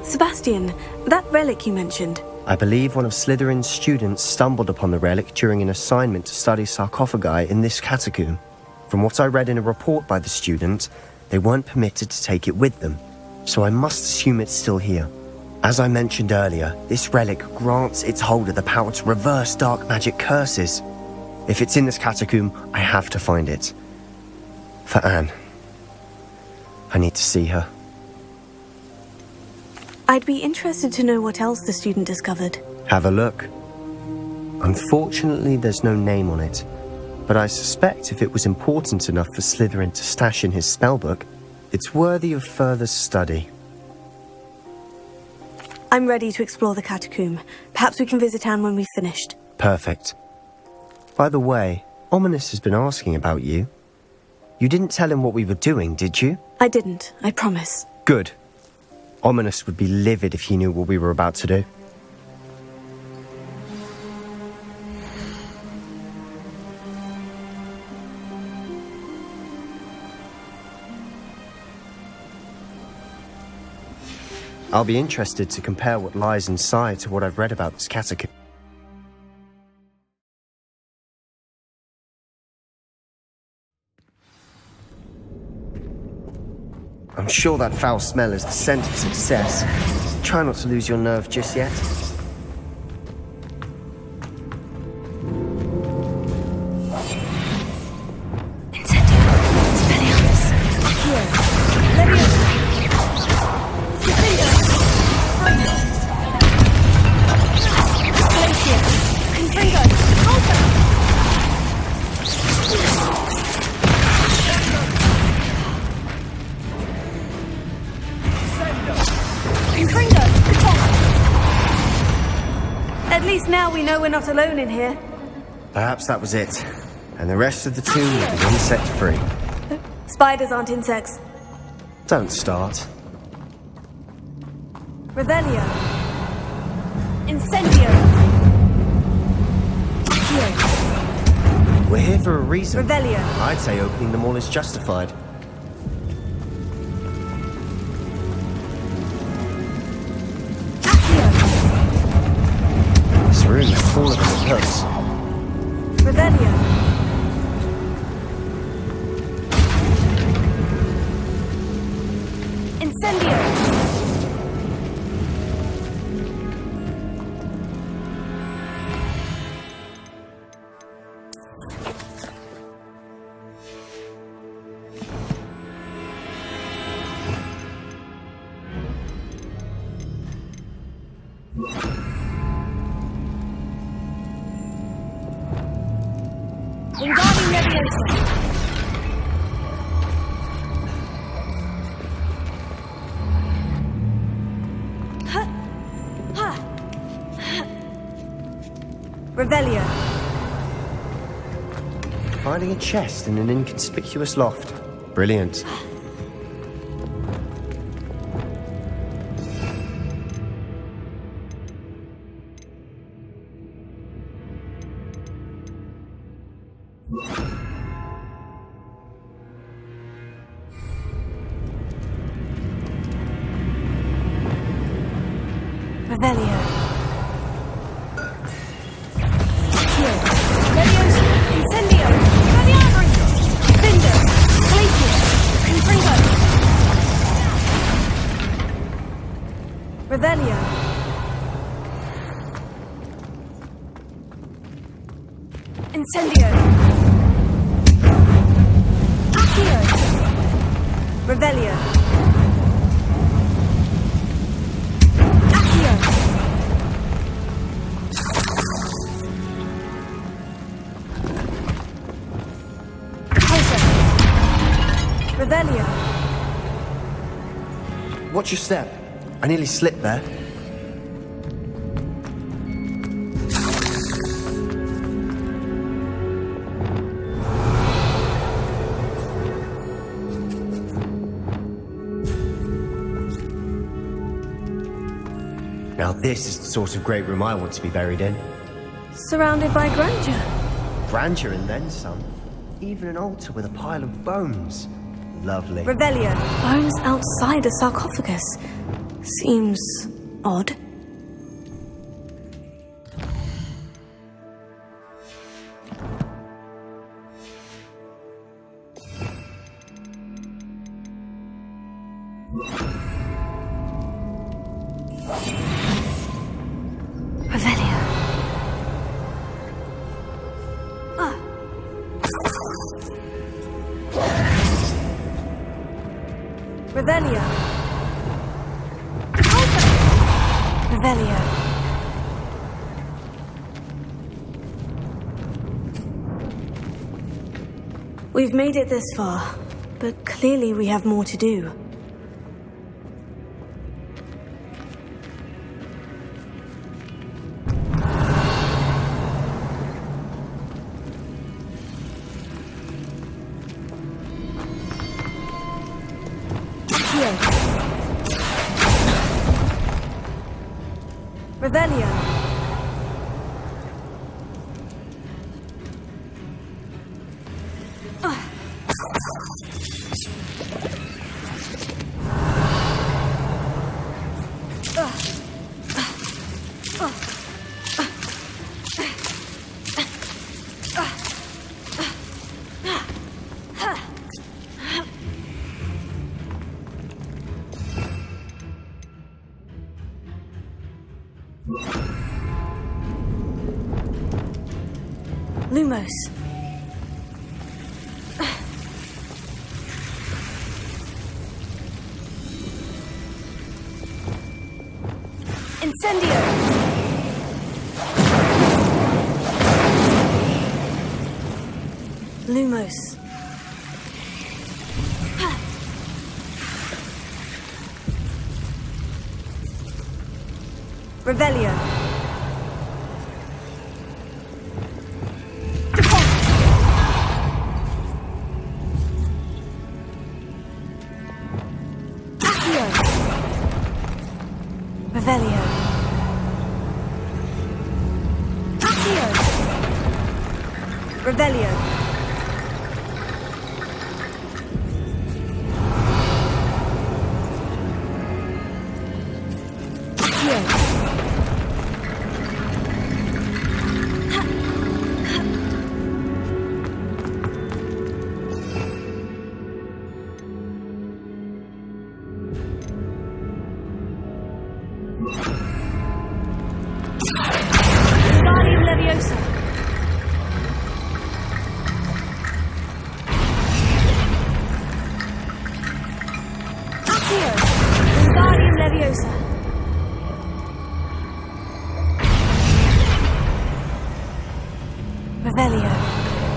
Sebastian, that relic you mentioned. I believe one of Slytherin's students stumbled upon the relic during an assignment to study sarcophagi in this catacomb. From what I read in a report by the student, they weren't permitted to take it with them, so I must assume it's still here. As I mentioned earlier, this relic grants its holder the power to reverse dark magic curses. If it's in this catacomb, I have to find it. For Anne. I need to see her. I'd be interested to know what else the student discovered. Have a look. Unfortunately, there's no name on it, but I suspect if it was important enough for Slytherin to stash in his spellbook, it's worthy of further study. I'm ready to explore the catacomb. Perhaps we can visit Anne when we've finished. Perfect. By the way, Ominous has been asking about you. You didn't tell him what we were doing, did you? I didn't, I promise. Good. Ominous would be livid if he knew what we were about to do. I'll be interested to compare what lies inside to what I've read about this catacomb. I'm sure that foul smell is the scent of success. Try not to lose your nerve just yet. At least now we know we're not alone in here. Perhaps that was it. And the rest of the tomb will be insect-free. Spiders aren't insects. Don't start. Revelio. Incendio. We're here for a reason. Revelio. I'd say opening them all is justified. This room is full of hooks. Revelio. Incendio. Wingardium Leviosa. Revelio. Finding a chest in an inconspicuous loft. Brilliant. Revelio. Leviosa. Incendio. Finder. Glacius. Confringo. Revelio. Incendio. Accio. Revelio. Accio. Closer. Revelio. Watch your step. I nearly slipped there. Now this is the sort of great room I want to be buried in. Surrounded by grandeur. Grandeur and then some. Even an altar with a pile of bones. Lovely. Revelio. Bones outside a sarcophagus. Seems odd. Revelio. Revelio. Revelio. We've made it this far, but clearly we have more to do. Revelio. Lumos. Incendio. Lumos. Revelio. Revelio. Accio. Revelio. Accio. Revelio.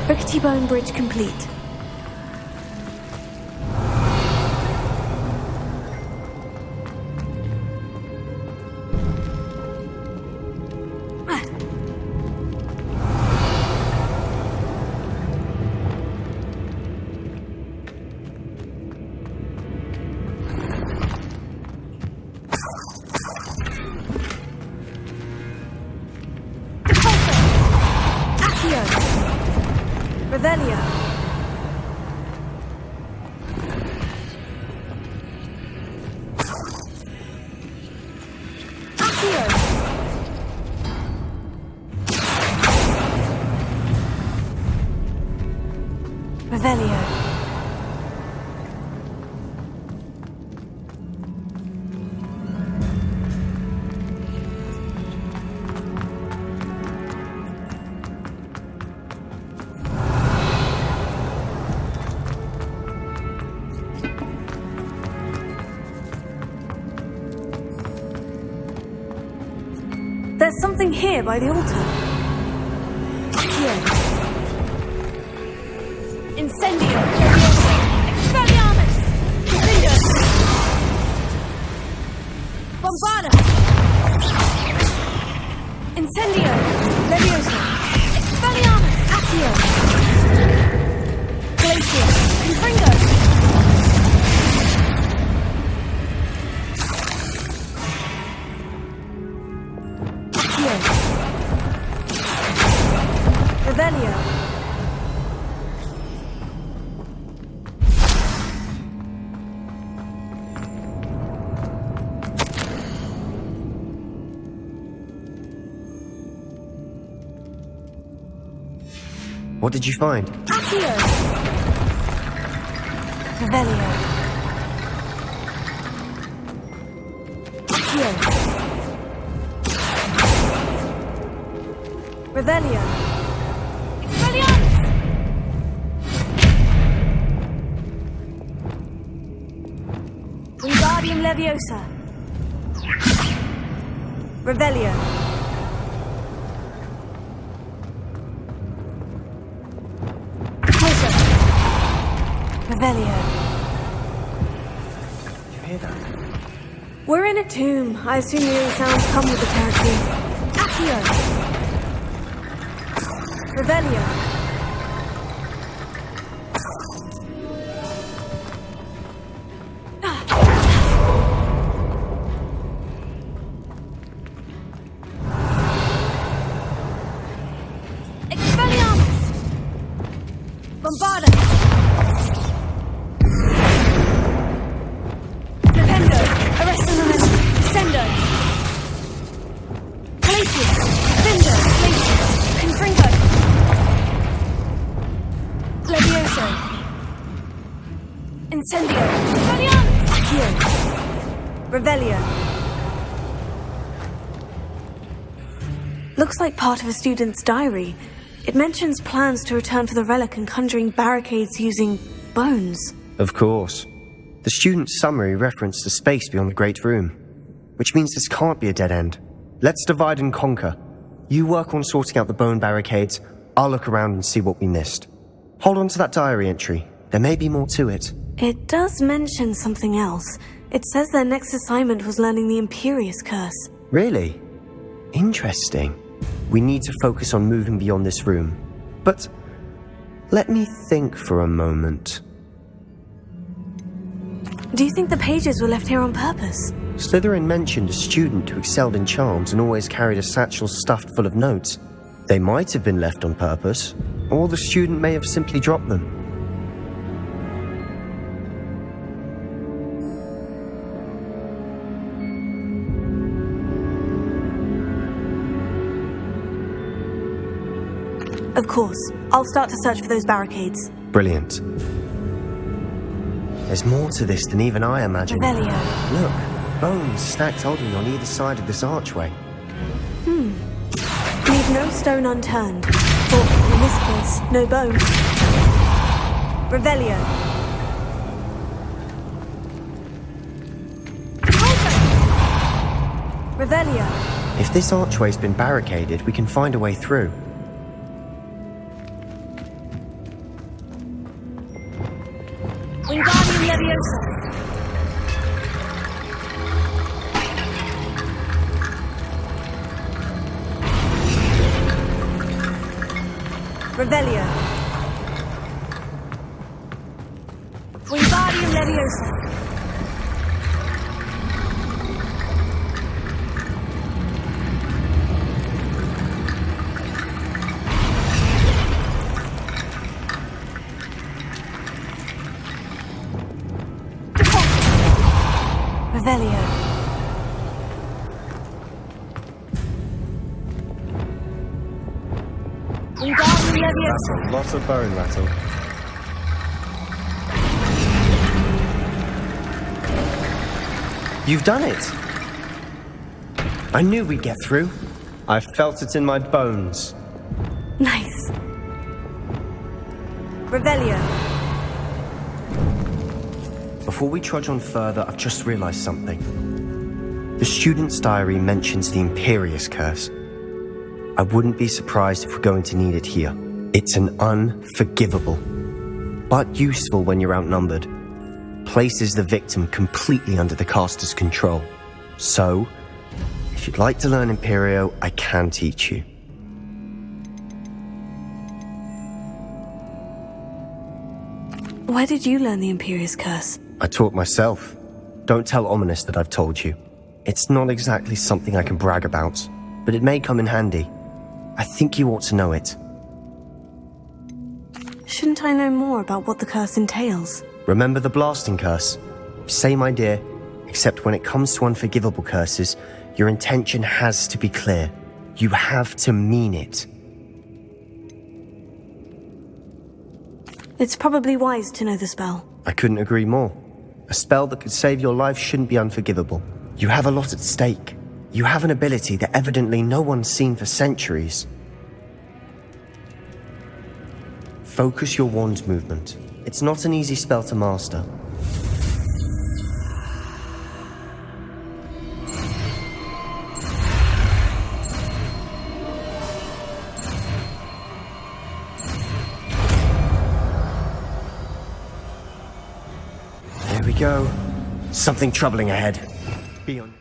Rickety Bone Bridge complete. Revelio. Accio. Revelio. There's something here by the altar. Accio. Incendio. Expelliarmus. Defender. Bombarda. Incendio. Leviosa. Expelliarmus. Accio. Glacius. Confringo. Revelio. What did you find? Accio! Revelio. Accio. Revelio. Expelliarmus! Wingardium Leviosa. Revelio. Closer. Revelio. You hear that? We're in a tomb. I assume the only sounds come with the territory. Accio. Revelio. Expelliarmus! Bombarda! Flipendo! Arresting momentum! Descendo! Glacius! Findo! Glacius! Confringo! Levioso! Incendio! Expelliarmus! Accio! Revelio! Looks like part of a student's diary. It mentions plans to return for the relic and conjuring barricades using bones. Of course. The student's summary referenced a space beyond the Great Room, which means this can't be a dead end. Let's divide and conquer. You work on sorting out the bone barricades, I'll look around and see what we missed. Hold on to that diary entry. There may be more to it. It does mention something else. It says their next assignment was learning the Imperious Curse. Really? Interesting. We need to focus on moving beyond this room. But let me think for a moment. Do you think the pages were left here on purpose? Slytherin mentioned a student who excelled in charms and always carried a satchel stuffed full of notes. They might have been left on purpose, or the student may have simply dropped them. Of course. I'll start to search for those barricades. Brilliant. There's more to this than even I imagined. Revelio. Look, bones stacked oddly on either side of this archway. Leave no stone unturned. Or, in this case, no bone. Revelio. Revelio. If this archway's been barricaded, we can find a way through. Wingardium Leviosa. Revelio. Wingardium Leviosa. Revelio. Wingardium Leviosa. Lots of bone rattle. You've done it! I knew we'd get through. I felt it in my bones. Nice. Revelio. Before we trudge on further, I've just realized something. The student's diary mentions the Imperious Curse. I wouldn't be surprised if we're going to need it here. It's an unforgivable, but useful when you're outnumbered. Places the victim completely under the caster's control. So, if you'd like to learn Imperio, I can teach you. Where did you learn the Imperious Curse? I taught myself. Don't tell Ominous that I've told you. It's not exactly something I can brag about, but it may come in handy. I think you ought to know it. Shouldn't I know more about what the curse entails? Remember the blasting curse? Same idea, except when it comes to unforgivable curses, your intention has to be clear. You have to mean it. It's probably wise to know the spell. I couldn't agree more. A spell that could save your life shouldn't be unforgivable. You have a lot at stake. You have an ability that evidently no one's seen for centuries. Focus your wand movement. It's not an easy spell to master. There we go. Something troubling ahead. Be on.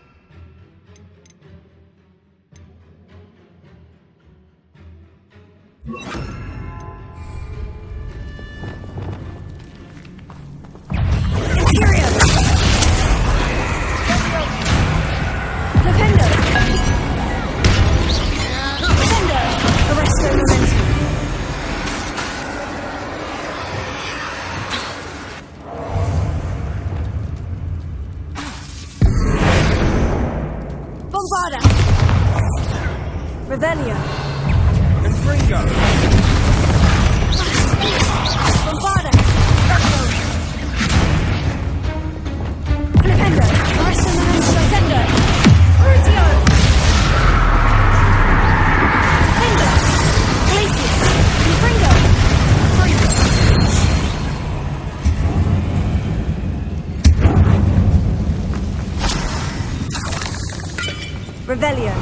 Revelio.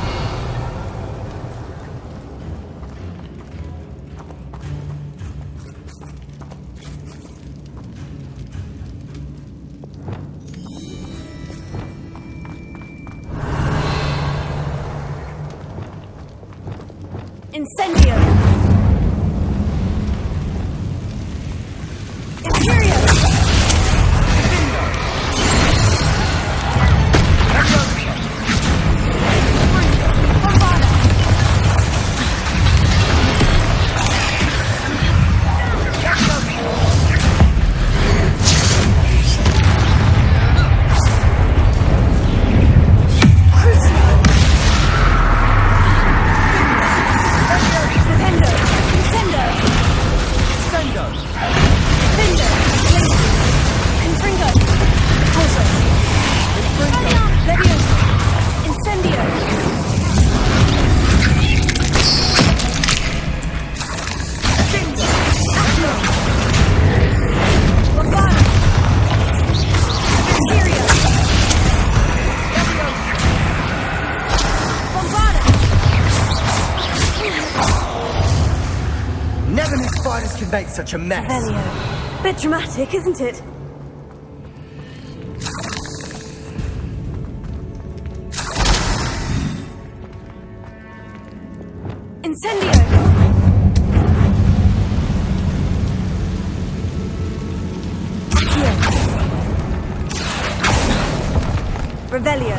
Incendio. Imperio. Make such a mess. Revelio. Bit dramatic, isn't it? Incendio. Accio. Revelio.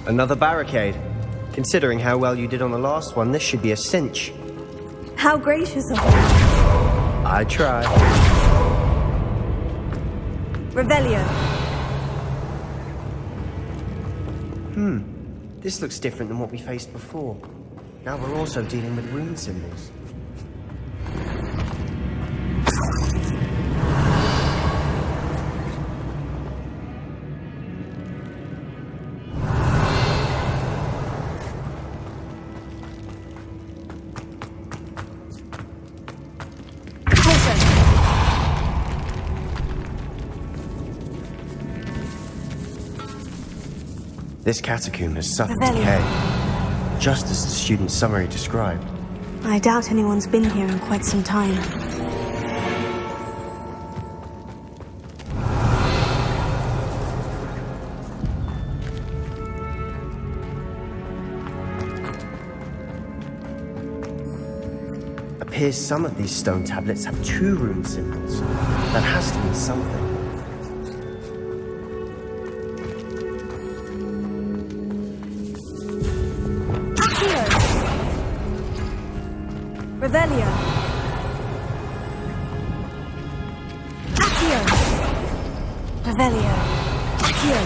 Another barricade. Considering how well you did on the last one, this should be a cinch. How gracious of you. I try. Revelio. This looks different than what we faced before. Now we're also dealing with rune symbols. This catacomb has suffered decay, just as the student's summary described. I doubt anyone's been here in quite some time. Appears some of these stone tablets have 2 rune symbols. That has to mean something. Revelio. Accio. Revelio. Accio.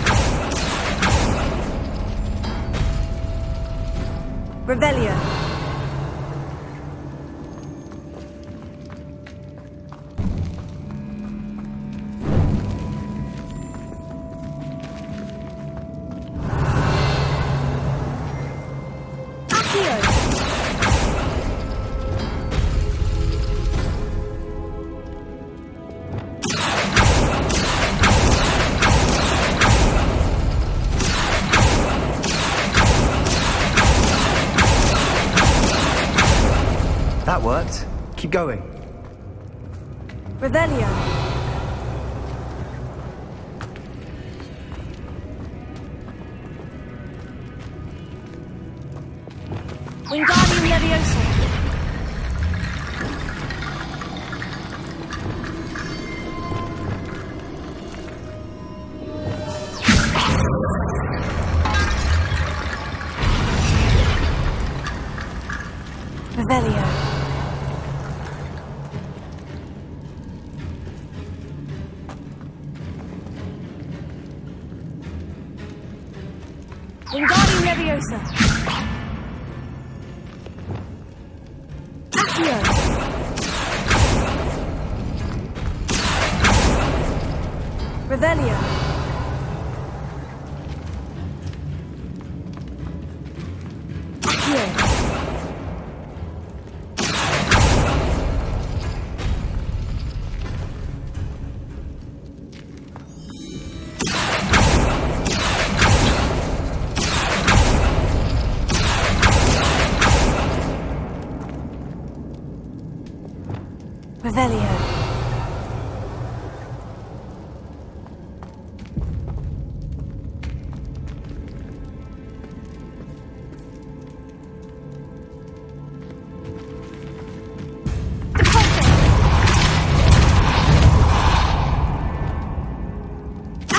Revelio. That worked. Keep going. Revelio. Wingardium Leviosa. Revelio. Wingardium Leviosa. Accio. Revelio. Accio. Revelio.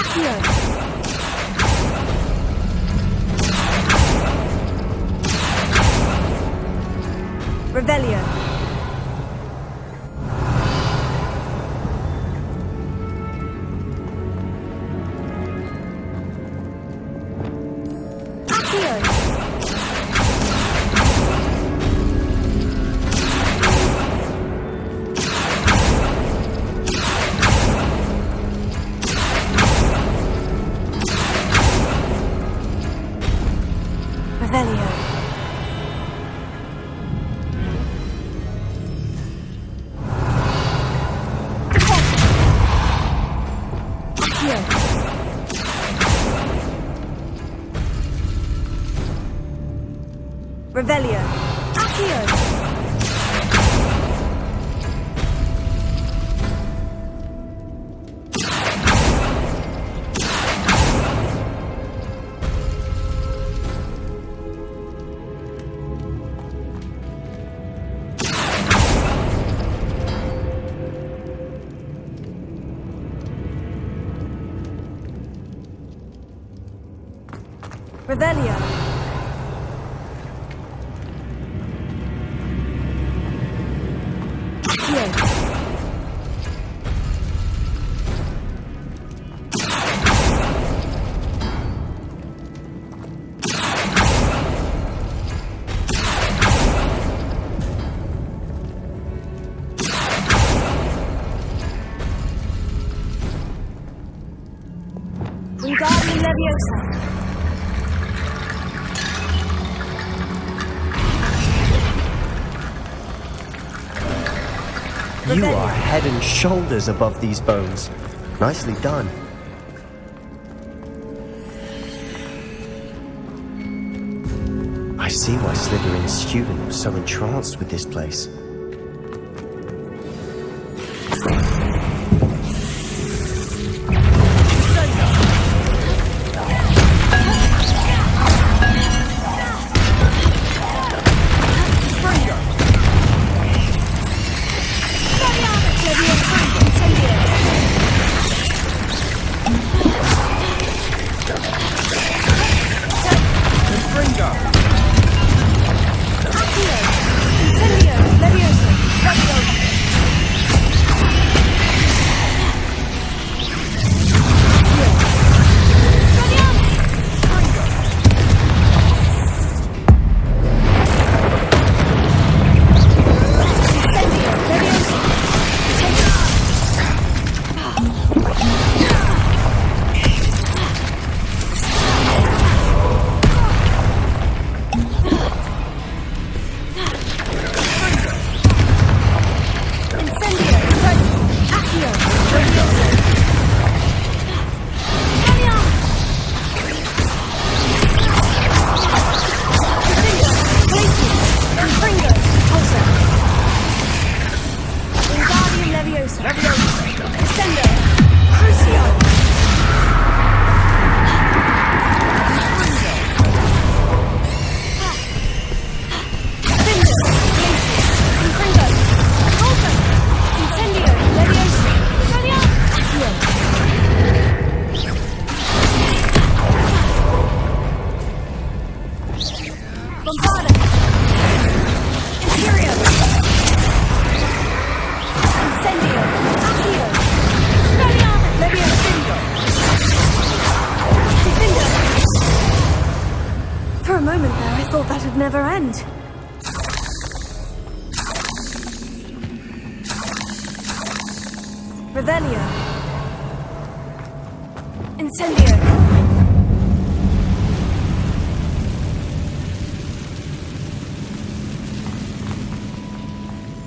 Accio. Revelio. Revelio. Accio. Revelio. Accio. Revelio. Accio. Wingardium Leviosa. You are head and shoulders above these bones. Nicely done. I see why Slytherin's student was so entranced with this place. Never end. Revelio. Incendio.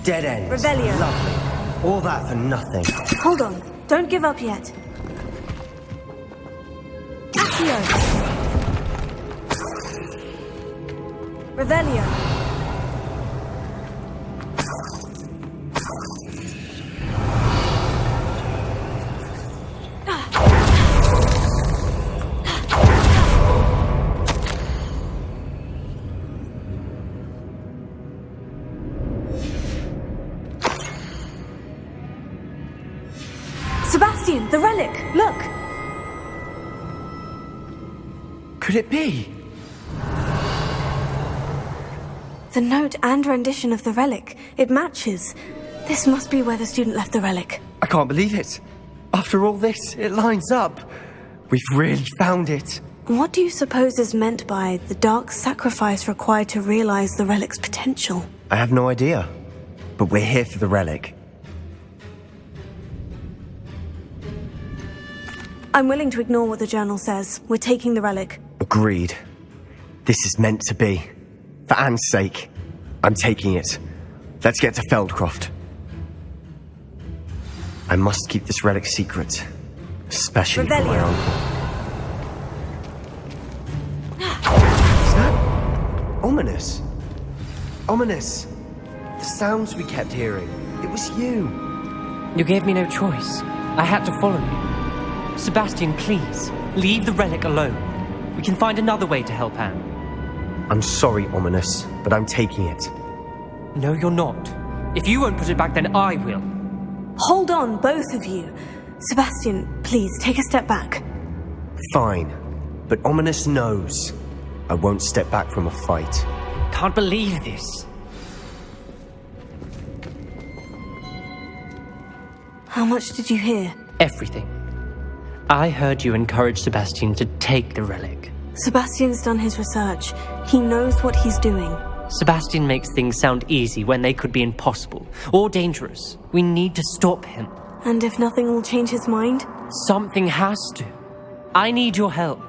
Dead end. Revelio. Lovely. All that for nothing. Hold on. Don't give up yet. Accio. Revelio. Sebastian, the relic! Look! Could it be? The note and rendition of the relic. It matches. This must be where the student left the relic. I can't believe it. After all this, it lines up. We've really found it. What do you suppose is meant by the dark sacrifice required to realize the relic's potential? I have no idea. But we're here for the relic. I'm willing to ignore what the journal says. We're taking the relic. Agreed. This is meant to be. For Anne's sake, I'm taking it. Let's get to Feldcroft. I must keep this relic secret, especially from my uncle. Is that ominous? Ominous. The sounds we kept hearing. It was you. You gave me no choice. I had to follow you. Sebastian, please, leave the relic alone. We can find another way to help Anne. I'm sorry, Ominous, but I'm taking it. No, you're not. If you won't put it back, then I will. Hold on, both of you. Sebastian, please, take a step back. Fine, but Ominous knows I won't step back from a fight. Can't believe this. How much did you hear? Everything. I heard you encourage Sebastian to take the relic. Sebastian's done his research. He knows what he's doing. Sebastian makes things sound easy when they could be impossible or dangerous. We need to stop him. And if nothing will change his mind? Something has to. I need your help.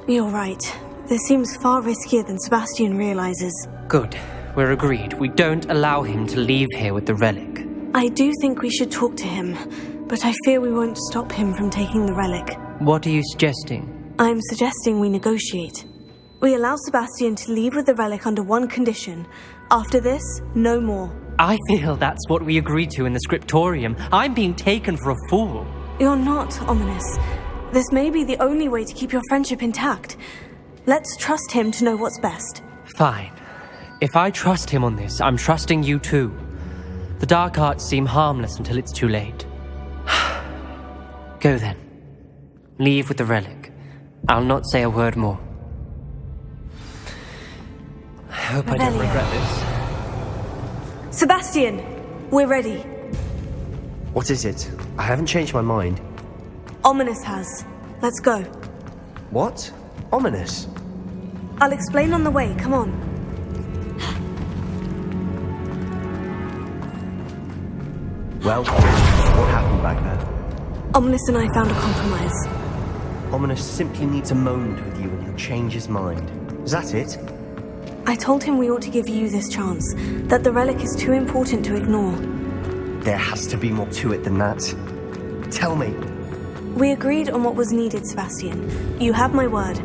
You're right. This seems far riskier than Sebastian realizes. Good. We're agreed. We don't allow him to leave here with the relic. I do think we should talk to him, but I fear we won't stop him from taking the relic. What are you suggesting? I'm suggesting we negotiate. We allow Sebastian to leave with the relic under one condition. After this, no more. I feel that's what we agreed to in the scriptorium. I'm being taken for a fool. You're not, Ominous. This may be the only way to keep your friendship intact. Let's trust him to know what's best. Fine. If I trust him on this, I'm trusting you too. The dark arts seem harmless until it's too late. Go then. Leave with the relic. I'll not say a word more. I hope I don't regret this. Sebastian! We're ready. What is it? I haven't changed my mind. Ominous has. Let's go. What? Ominous? I'll explain on the way, come on. Well, what happened back there? Ominous and I found a compromise. Ominous simply needs a moment with you and he'll change his mind. Is that it? I told him we ought to give you this chance, that the relic is too important to ignore. There has to be more to it than that. Tell me. We agreed on what was needed, Sebastian. You have my word.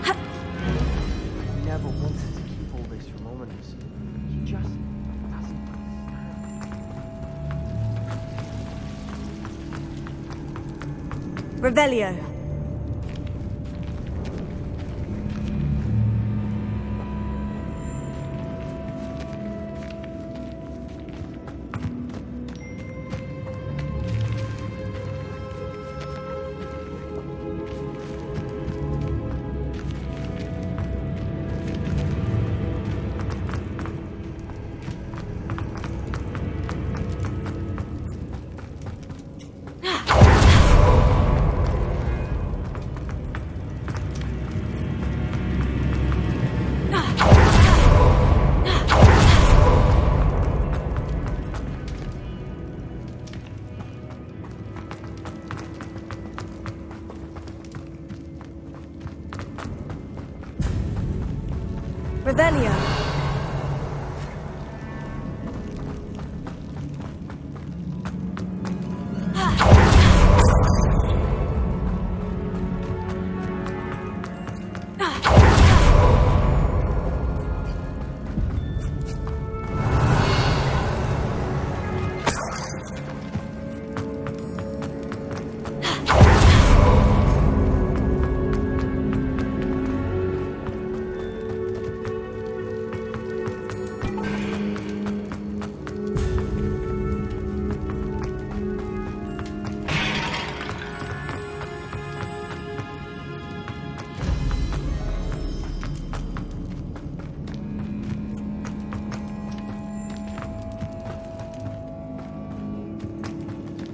I never wanted to keep all this from Ominous. He just doesn't understand. Revelio. Revelio.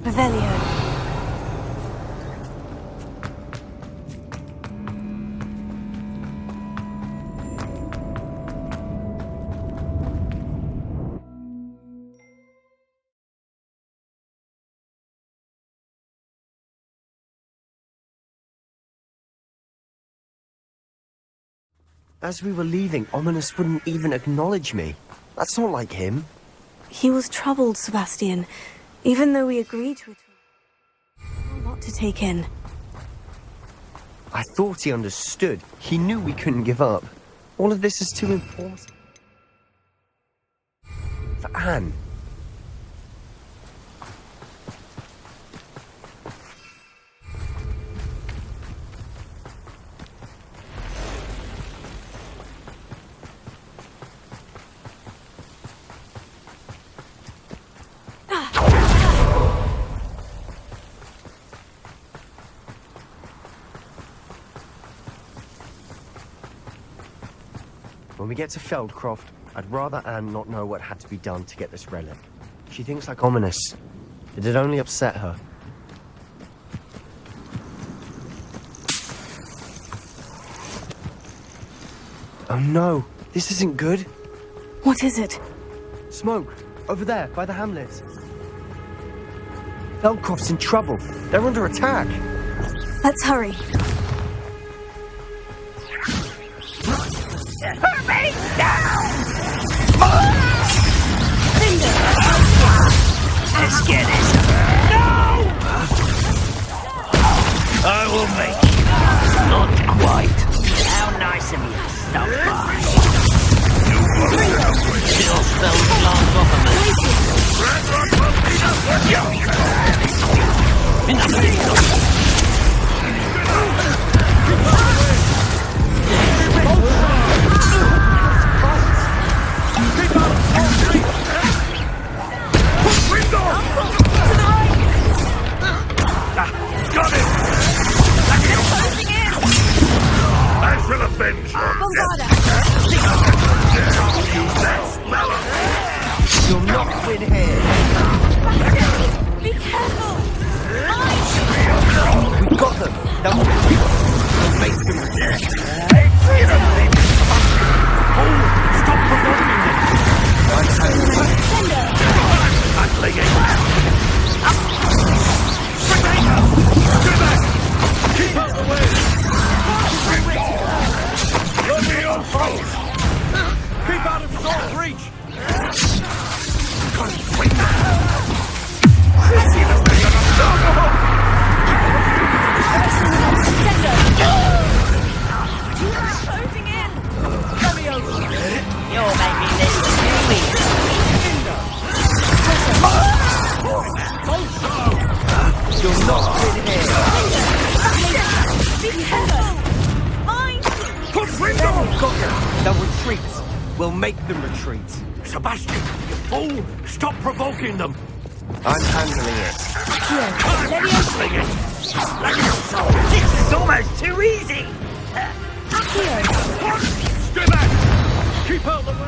Revelio. As we were leaving, Ominous wouldn't even acknowledge me. That's not like him. He was troubled, Sebastian. Even though we agreed to it. A lot to take in. I thought he understood. He knew we couldn't give up. All of this is too important. For Anne. When we get to Feldcroft, I'd rather Anne not know what had to be done to get this relic. She thinks like Ominous. It'd only upset her. Oh no, this isn't good. What is it? Smoke, over there, by the hamlet. Belcroft's in trouble. They're under attack. Let's hurry. Hurry down! Let's get it. No! I will make you. Not quite. How nice of you to stop by. Still spells glass off of me. Got it! I shall avenge your death! You'll not win here. Be careful! We've got them. They'll make them retreat. Stop provoking them! I'm playing. Keep out the way! Let me on foes! Keep out of sword reach! Closing in! You're making this too easy. You'll not win here. Be careful! Mine! They'll retreat. We'll make them retreat. Sebastian, you fool! Stop provoking them! I'm handling it. This is almost too easy. Stay back! Keep out the way!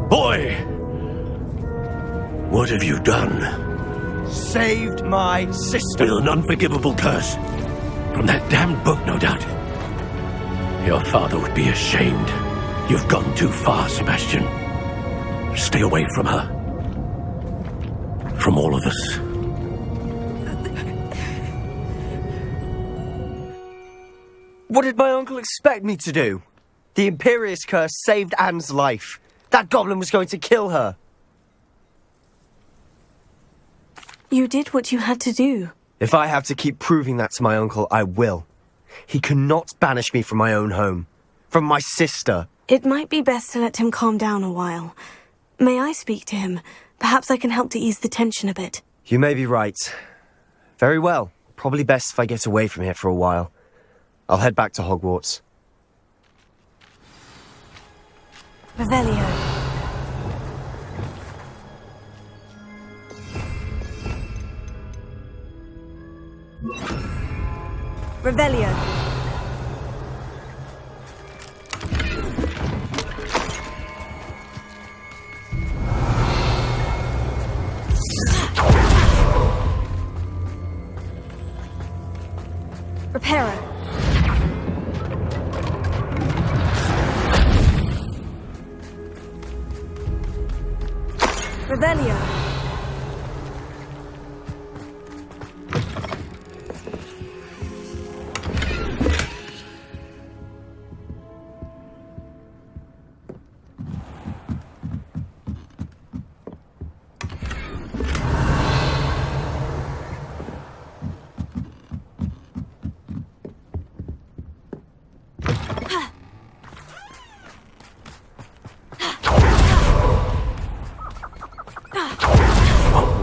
Boy! What have you done? Saved my sister. With an unforgivable curse. From that damned book, no doubt. Your father would be ashamed. You've gone too far, Sebastian. Stay away from her. From all of us. What did my uncle expect me to do? The Imperious curse saved Anne's life. That goblin was going to kill her. You did what you had to do. If I have to keep proving that to my uncle, I will. He cannot banish me from my own home. From my sister. It might be best to let him calm down a while. May I speak to him? Perhaps I can help to ease the tension a bit. You may be right. Very well. Probably best if I get away from here for a while. I'll head back to Hogwarts. Revelio. Revelio. Reparo. Revelio.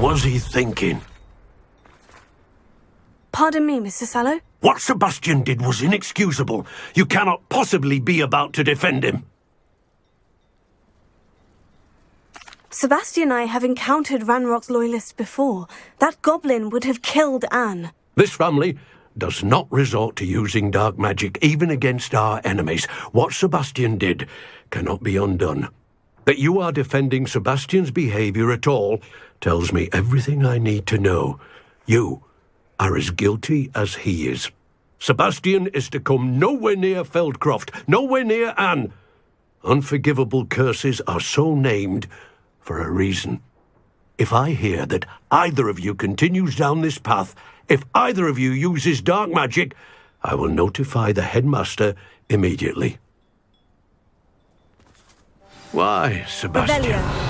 What was he thinking? Pardon me, Mr. Sallow. What Sebastian did was inexcusable. You cannot possibly be about to defend him. Sebastian and I have encountered Ranrock's loyalists before. That goblin would have killed Anne. This family does not resort to using dark magic even against our enemies. What Sebastian did cannot be undone. That you are defending Sebastian's behavior at all tells me everything I need to know. You are as guilty as he is. Sebastian is to come nowhere near Feldcroft, nowhere near Anne. Unforgivable curses are so named for a reason. If I hear that either of you continues down this path, if either of you uses dark magic, I will notify the headmaster immediately. Why, Sebastian? Revelio.